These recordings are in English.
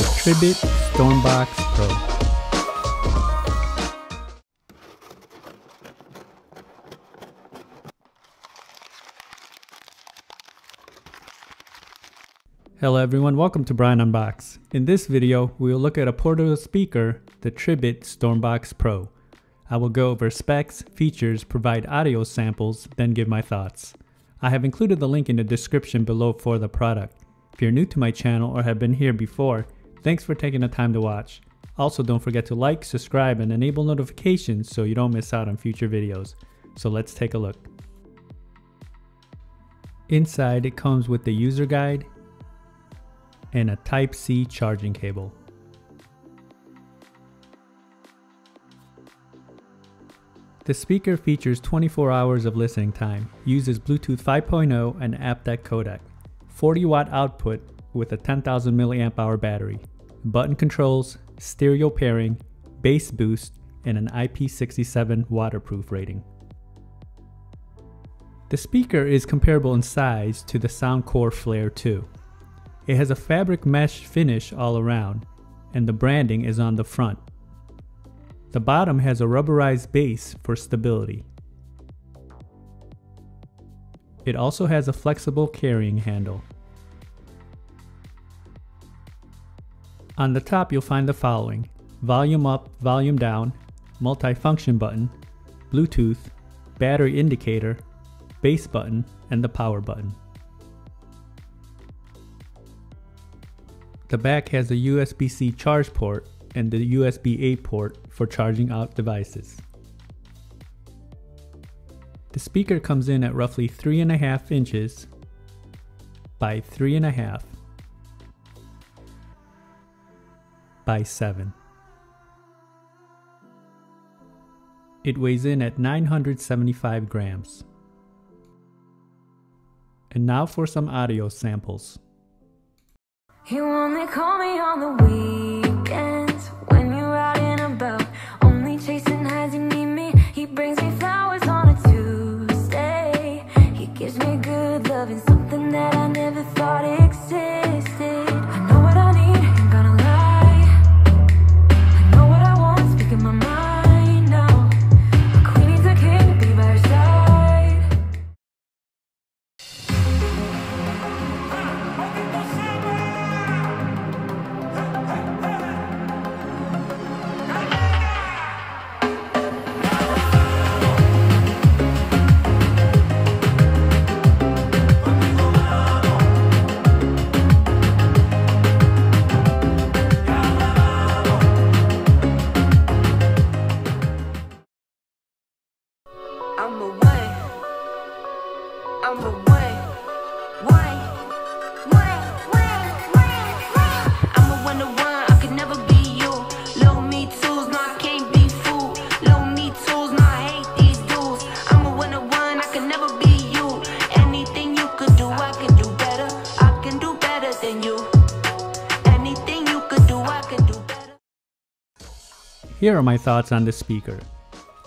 the Tribit StormBox Pro. Hello everyone, welcome to Brian Unboxed. In this video, we will look at a portable speaker, the Tribit StormBox Pro. I will go over specs, features, provide audio samples, then give my thoughts. I have included the link in the description below for the product. If you're new to my channel or have been here before, thanks for taking the time to watch. Also, don't forget to like, subscribe, and enable notifications so you don't miss out on future videos. So let's take a look. Inside, it comes with the user guide and a Type-C charging cable. The speaker features 24 hours of listening time, uses Bluetooth 5.0 and aptX codec, 40 watt output with a 10,000 mAh battery, button controls, stereo pairing, bass boost, and an IP67 waterproof rating. The speaker is comparable in size to the Soundcore Flare 2. It has a fabric mesh finish all around, and the branding is on the front. The bottom has a rubberized base for stability. It also has a flexible carrying handle. On the top you'll find the following: volume up, volume down, multi-function button, Bluetooth, battery indicator, bass button, and the power button. The back has a USB-C charge port and the USB-A port for charging out devices. The speaker comes in at roughly 3.5 inches by 3.5 by 7. It weighs in at 975 grams. And now for some audio samples. You only call me on the weekends when you're out and about, only chasing highs. You need me. He brings me flowers on a Tuesday. He gives me good loving, something that I never thought existed. I know what I need, ain't gonna lie. I know what I want, speaking my mind now. A queen needs a king to be by her side. Here are my thoughts on the speaker.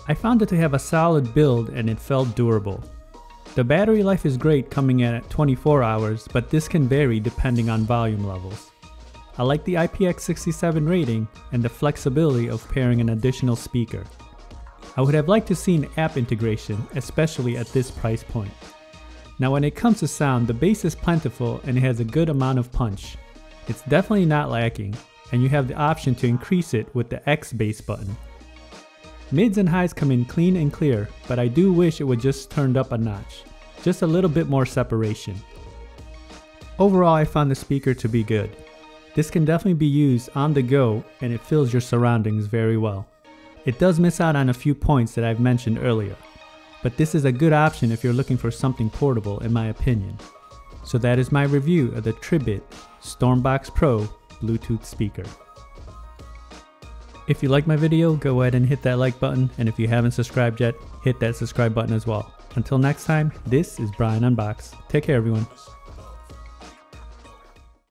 I found it to have a solid build and it felt durable. The battery life is great, coming in at 24 hours, but this can vary depending on volume levels. I like the IPX67 rating and the flexibility of pairing an additional speaker. I would have liked to see app integration, especially at this price point. Now when it comes to sound, the bass is plentiful and it has a good amount of punch. It's definitely not lacking, and you have the option to increase it with the X bass button. Mids and highs come in clean and clear, but I do wish it would just turned up a notch. Just a little bit more separation. Overall, I found the speaker to be good. This can definitely be used on the go and it fills your surroundings very well. It does miss out on a few points that I've mentioned earlier, but this is a good option if you're looking for something portable, in my opinion. So that is my review of the Tribit StormBox Pro Bluetooth speaker. If you like my video, go ahead and hit that like button, and if you haven't subscribed yet, hit that subscribe button as well. Until next time, this is Brian Unboxed. Take care everyone.